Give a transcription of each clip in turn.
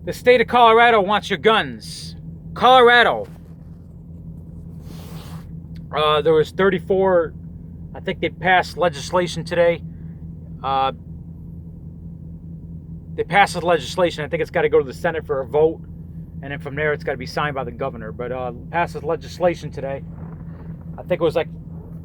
The state of Colorado wants your guns. Colorado. There was 34. I think they passed legislation today. They passed the legislation. I think it's got to go to the Senate for a vote, and then from there it's got to be signed by the governor. But passes legislation today. I think it was like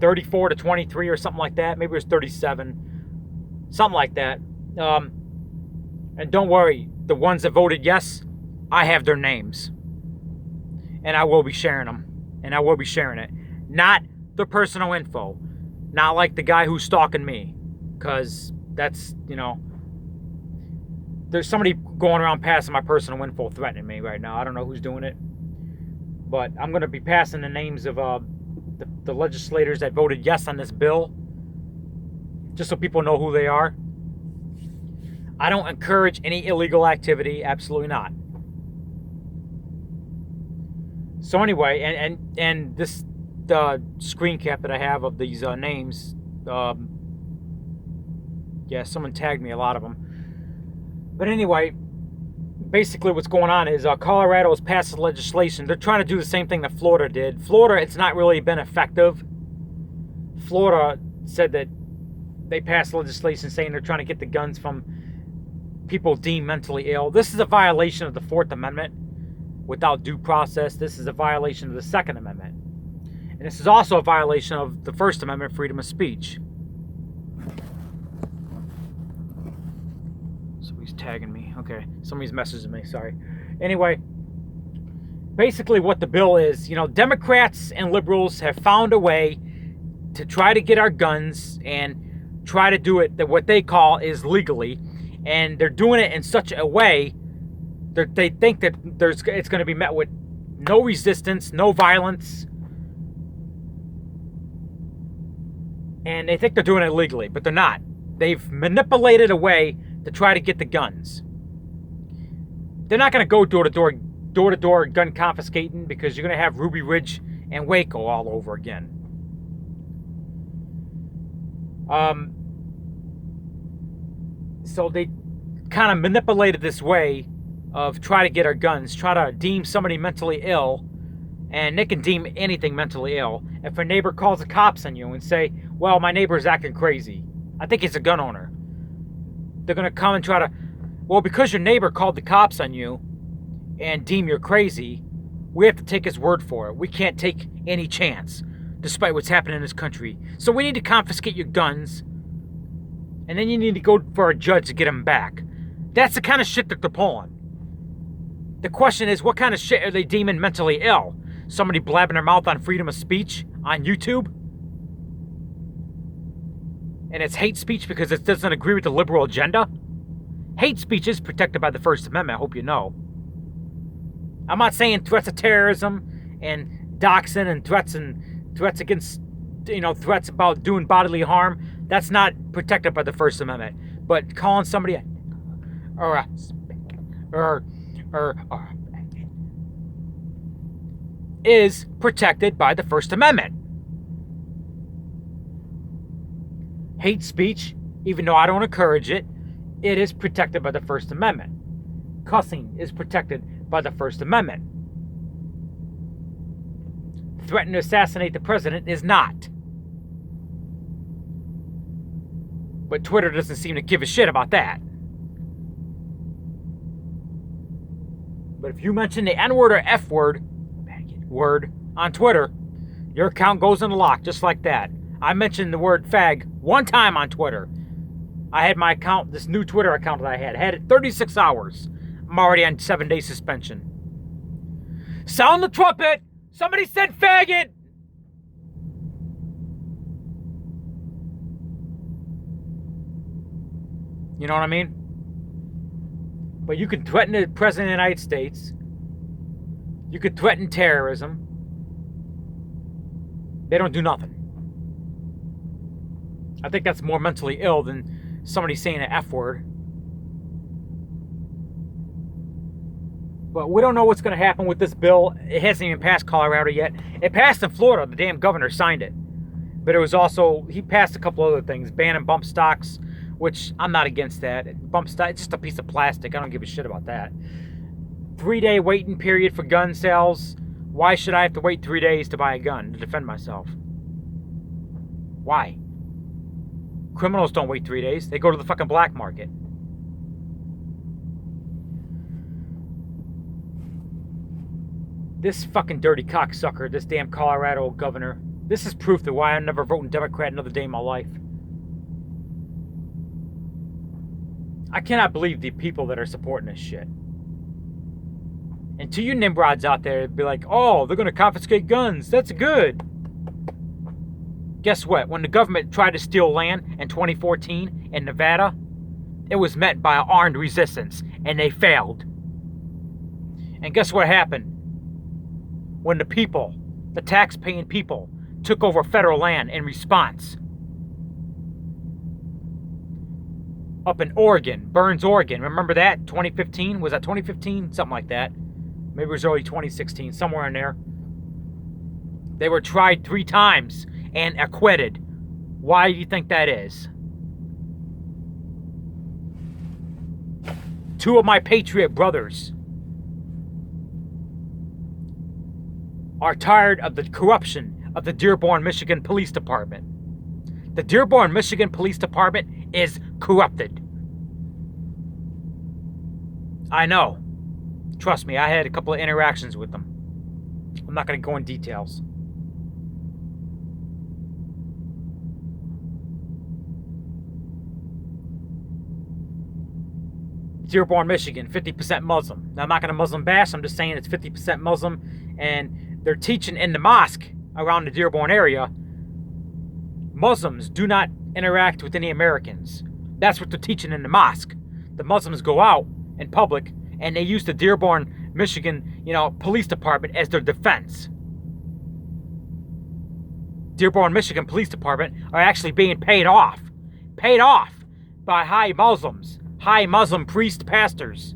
34 to 23 or something like that. Maybe it was 37, something like that. And don't worry, the ones that voted yes, I have their names, and I will be sharing them, and I will be sharing it. Not the personal info, not like the guy who's stalking me, because that's, there's somebody going around passing my personal info threatening me right now. I don't know who's doing it, but I'm going to be passing the names of the legislators that voted yes on this bill, just so people know who they are. I don't encourage any illegal activity, absolutely not. So anyway, and this screen cap that I have of these names, yeah, someone tagged me a lot of them. But anyway, basically what's going on is Colorado has passed legislation. They're trying to do the same thing that Florida did. Florida, it's not really been effective. Florida said that they passed legislation saying they're trying to get the guns from people deemed mentally ill. This is a violation of the Fourth Amendment without due process. This is a violation of the Second Amendment. And this is also a violation of the First Amendment, freedom of speech. Somebody's tagging me. Okay, somebody's messaging me, sorry. Anyway, basically what the bill is, Democrats and liberals have found a way to try to get our guns and try to do it what they call is legally. And they're doing it in such a way that they think that it's going to be met with no resistance, no violence. And they think they're doing it legally, but they're not. They've manipulated a way to try to get the guns. They're not going to go door to door gun confiscating, because you're going to have Ruby Ridge and Waco all over again. So they kind of manipulated this way of try to get our guns, try to deem somebody mentally ill, and they can deem anything mentally ill. If a neighbor calls the cops on you and say, well, my neighbor's acting crazy, I think he's a gun owner, they're going to come and try to, well, because your neighbor called the cops on you and deem you're crazy, we have to take his word for it. We can't take any chance, despite what's happening in this country. So we need to confiscate your guns, and then you need to go for a judge to get them back. That's the kind of shit that they're pulling. The question is, what kind of shit are they deeming mentally ill? Somebody blabbing their mouth on freedom of speech on YouTube? And it's hate speech because it doesn't agree with the liberal agenda? Hate speech is protected by the First Amendment, I hope you know. I'm not saying threats of terrorism and doxing and threats against, threats about doing bodily harm. That's not protected by the First Amendment. But calling somebody is protected by the First Amendment. Hate speech, even though I don't encourage it, it is protected by the First Amendment. Cussing is protected by the First Amendment. Threatening to assassinate the president is not. But Twitter doesn't seem to give a shit about that. But if you mention the N-word or F-word on Twitter, your account goes in the lock just like that. I mentioned the word fag one time on Twitter. I had my account, this new Twitter account that I had it 36 hours. I'm already on 7-day suspension. Sound the trumpet! Somebody said faggot! You know what I mean? But you can threaten the President of the United States. You could threaten terrorism. They don't do nothing. I think that's more mentally ill than somebody saying an F word. But we don't know what's going to happen with this bill. It hasn't even passed Colorado yet. It passed in Florida. The damn governor signed it. But it was also, he passed a couple other things. Banning bump stocks, which I'm not against that. Bump stock, it's just a piece of plastic. I don't give a shit about that. 3-day waiting period for gun sales. Why should I have to wait 3 days to buy a gun to defend myself? Why? Criminals don't wait 3 days. They go to the fucking black market. This fucking dirty cocksucker, this damn Colorado governor, this is proof that why I'm never voting Democrat another day in my life. I cannot believe the people that are supporting this shit. And to you Nimrods out there, it'd be like, oh, they're going to confiscate guns. That's good. Guess what? When the government tried to steal land in 2014 in Nevada, it was met by an armed resistance, and they failed. And guess what happened? When the people, the tax-paying people, took over federal land in response. Up in Oregon, Burns, Oregon. Remember that? 2015? Was that 2015? Something like that. Maybe it was early 2016, somewhere in there. They were tried 3 times and acquitted. Why do you think that is? 2 of my patriot brothers are tired of the corruption of the Dearborn, Michigan Police Department. The Dearborn, Michigan Police Department is corrupted. I know. Trust me, I had a couple of interactions with them. I'm not going to go in details. Dearborn, Michigan, 50% Muslim. Now, I'm not going to Muslim bash. I'm just saying it's 50% Muslim. And they're teaching in the mosque around the Dearborn area, Muslims do not interact with any Americans. That's what they're teaching in the mosque. The Muslims go out in public and they use the Dearborn, Michigan, police department as their defense. Dearborn, Michigan Police Department are actually being paid off by high Muslim priest pastors.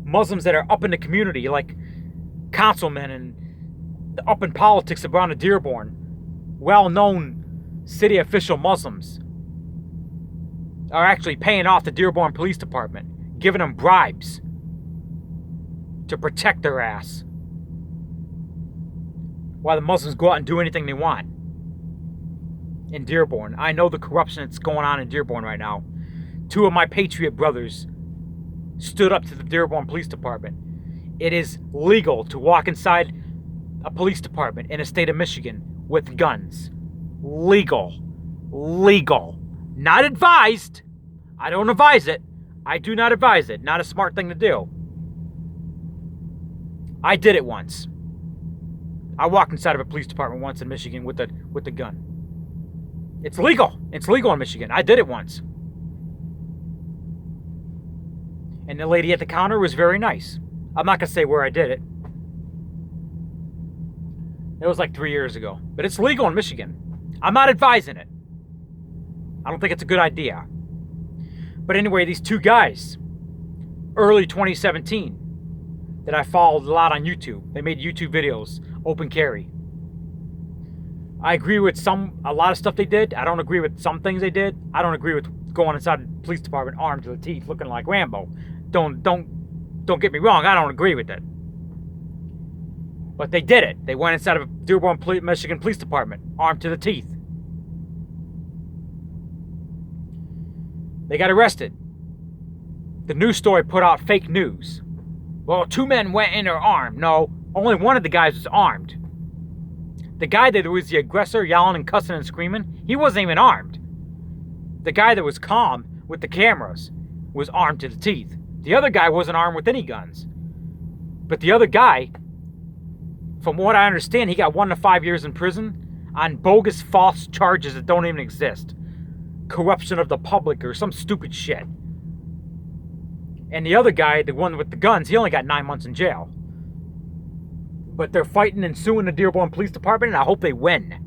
Muslims that are up in the community, like councilmen and up in politics around the Dearborn, well-known city official Muslims, are actually paying off the Dearborn Police Department, giving them bribes to protect their ass, while the Muslims go out and do anything they want in Dearborn. I know the corruption that's going on in Dearborn right now. 2 of my patriot brothers stood up to the Dearborn Police Department. It is legal to walk inside a police department in the state of Michigan with guns. Legal. Not advised. I don't advise it. I do not advise it. Not a smart thing to do. I did it once. I walked inside of a police department once in Michigan with the gun. It's legal. It's legal in Michigan. I did it once. And the lady at the counter was very nice. I'm not going to say where I did it. It was like 3 years ago. But it's legal in Michigan. I'm not advising it. I don't think it's a good idea. But anyway, these 2 guys, early 2017, that I followed a lot on YouTube. They made YouTube videos, open carry. I agree with a lot of stuff they did. I don't agree with some things they did. I don't agree with going inside the police department armed to the teeth, looking like Rambo. Don't get me wrong. I don't agree with it. But they did it. They went inside of a Dearborn, Michigan Police Department, armed to the teeth. They got arrested. The news story put out fake news. Well, 2 men went in there armed. No, only one of the guys was armed. The guy that was the aggressor, yelling and cussing and screaming, he wasn't even armed. The guy that was calm with the cameras was armed to the teeth. The other guy wasn't armed with any guns. But the other guy, from what I understand, he got 1 to 5 years in prison on bogus false charges that don't even exist. Corruption of the public or some stupid shit. And the other guy, the one with the guns, he only got 9 months in jail. But they're fighting and suing the Dearborn Police Department, and I hope they win.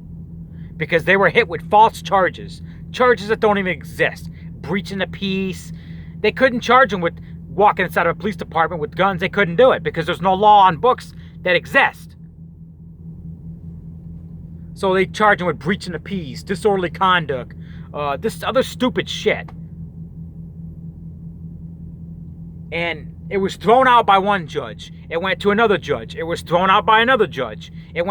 Because they were hit with false charges. Charges that don't even exist. Breaching the peace. They couldn't charge them with walking inside of a police department with guns. They couldn't do it because there's no law on books that exist. So they charge them with breaching the peace, disorderly conduct, this other stupid shit. And It was thrown out by one judge. It went to another judge. It was thrown out by another judge. It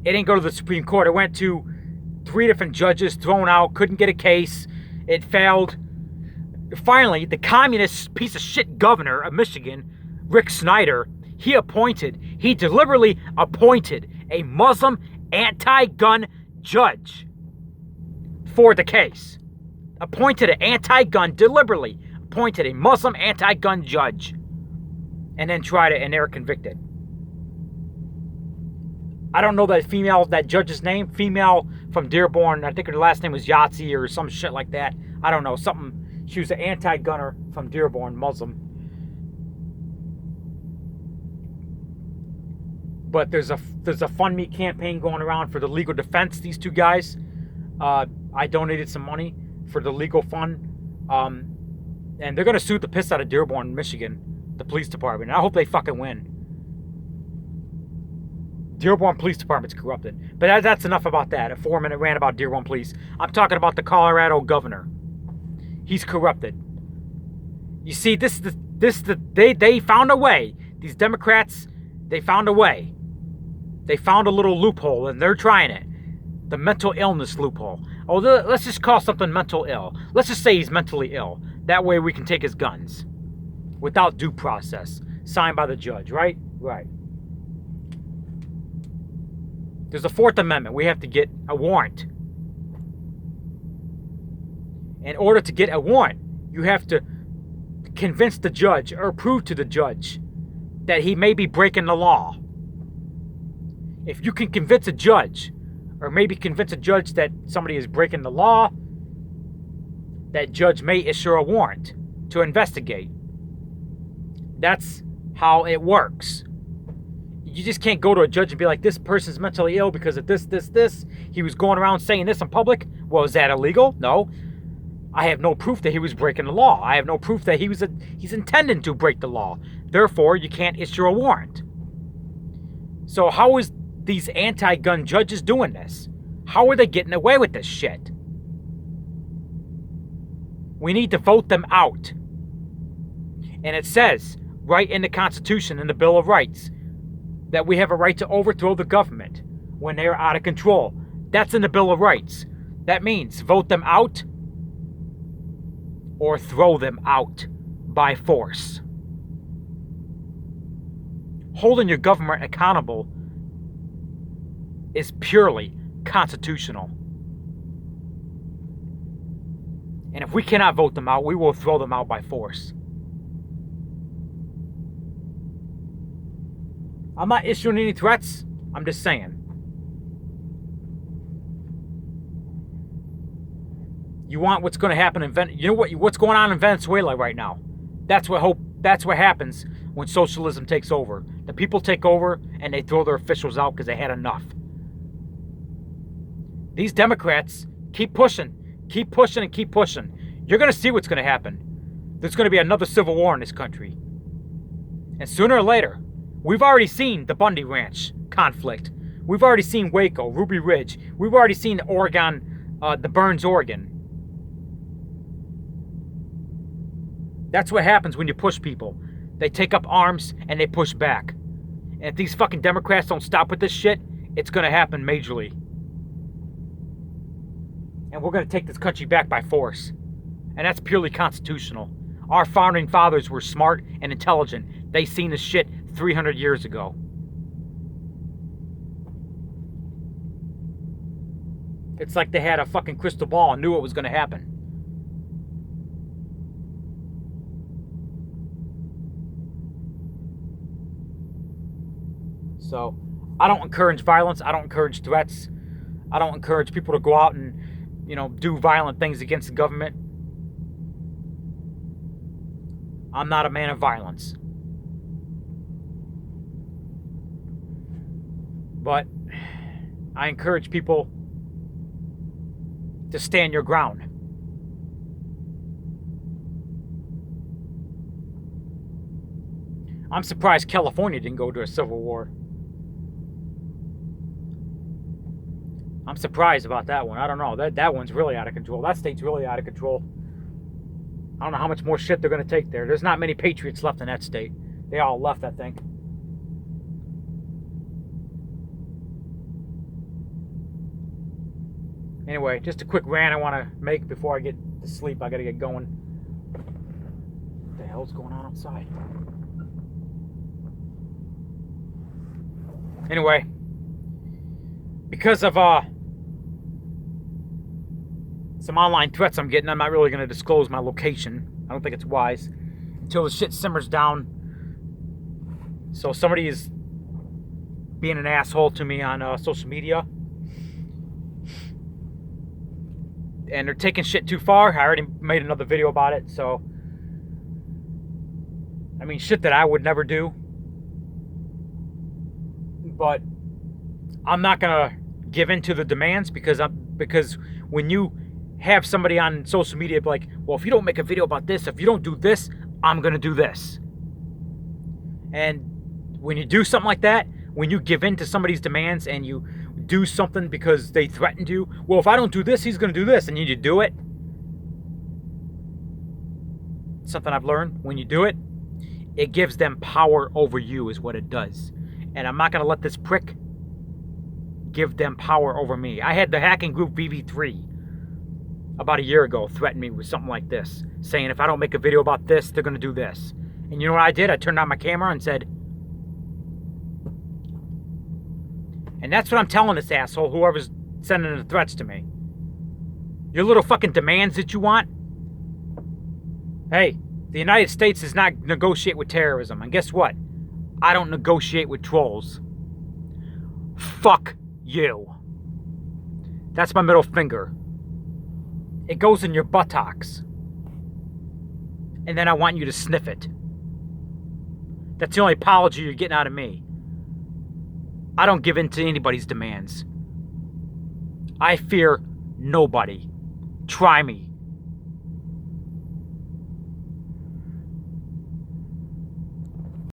didn't go to the Supreme Court. It went to 3 different judges, thrown out, couldn't get a case. It failed. Finally, the communist piece of shit governor of Michigan, Rick Snyder, he deliberately appointed a Muslim anti-gun judge for the case. Deliberately appointed a Muslim anti-gun judge, and then and they were convicted. I don't know that judge's name, female from Dearborn. I think her last name was Yahtzee or some shit like that. I don't know, something. She was an anti-gunner from Dearborn, Muslim. But there's a Fund Me campaign going around for the legal defense. These 2 guys, I donated some money for the legal fund, and they're gonna sue the piss out of Dearborn, Michigan, the police department. And I hope they fucking win. Dearborn Police Department's corrupted. But that's enough about that. A 4-minute rant about Dearborn Police. I'm talking about the Colorado governor. He's corrupted. You see, they found a way. These Democrats, they found a way. They found a little loophole, and they're trying it. The mental illness loophole. Oh, let's just call something mental ill. Let's just say he's mentally ill. That way we can take his guns. Without due process. Signed by the judge, right? Right. There's a 4th Amendment. We have to get a warrant. In order to get a warrant, you have to convince the judge or prove to the judge that he may be breaking the law. If you can convince a judge, or maybe convince a judge that somebody is breaking the law, that judge may issue a warrant to investigate. That's how it works. You just can't go to a judge and be like, this person's mentally ill because of this. He was going around saying this in public. Well, is that illegal? No. I have no proof that he was breaking the law. I have no proof that he's intending to break the law. Therefore, you can't issue a warrant. So how is these anti-gun judges doing this? How are they getting away with this shit? We need to vote them out. And it says right in the Constitution, in the Bill of Rights, that we have a right to overthrow the government when they are out of control. That's in the Bill of Rights. That means vote them out or throw them out by force. Holding your government accountable is purely constitutional. And if we cannot vote them out, we will throw them out by force. I'm not issuing any threats. I'm just saying. You want what's going to happen in you know what's going on in Venezuela right now? That's what happens when socialism takes over. The people take over and they throw their officials out because they had enough. These Democrats keep pushing. You're going to see what's going to happen. There's going to be another civil war in this country. And sooner or later, we've already seen the Bundy Ranch conflict. We've already seen Waco, Ruby Ridge. We've already seen Oregon, the Burns, Oregon. That's what happens when you push people. They take up arms and they push back. And if these fucking Democrats don't stop with this shit, it's going to happen majorly. And we're going to take this country back by force. And that's purely constitutional. Our founding fathers were smart and intelligent. They seen this shit 300 years ago. It's like they had a fucking crystal ball and knew what was going to happen. So, I don't encourage violence. I don't encourage threats. I don't encourage people to go out and, do violent things against the government. I'm not a man of violence. But I encourage people to stand your ground. I'm surprised California didn't go to a civil war. I'm surprised about that one. I don't know. That one's really out of control. That state's really out of control. I don't know how much more shit they're going to take there. There's not many patriots left in that state. They all left, I think. Anyway, just a quick rant I want to make before I get to sleep. I got to get going. What the hell's going on outside? Anyway, because of some online threats I'm getting, I'm not really going to disclose my location. I don't think it's wise until the shit simmers down. So somebody is being an asshole to me on social media, and they're taking shit too far. I already made another video about it. So, I mean, shit that I would never do. But I'm not gonna give in to the demands because when you have somebody on social media be like, well, if you don't make a video about this, if you don't do this, I'm gonna do this. And when you do something like that, when you give in to somebody's demands and you do something because they threatened you, well, if I don't do this, he's gonna do this, and you do it. Something I've learned: when you do it, it gives them power over you, is what it does. And I'm not going to let this prick give them power over me. I had the hacking group VV3 about a year ago threaten me with something like this, saying if I don't make a video about this, they're going to do this. And you know what I did? I turned on my camera and said, and that's what I'm telling this asshole, whoever's sending the threats to me. Your little fucking demands that you want? Hey, the United States does not negotiate with terrorism. And guess what? I don't negotiate with trolls. Fuck you. That's my middle finger. It goes in your buttocks. And then I want you to sniff it. That's the only apology you're getting out of me. I don't give in to anybody's demands. I fear nobody. Try me.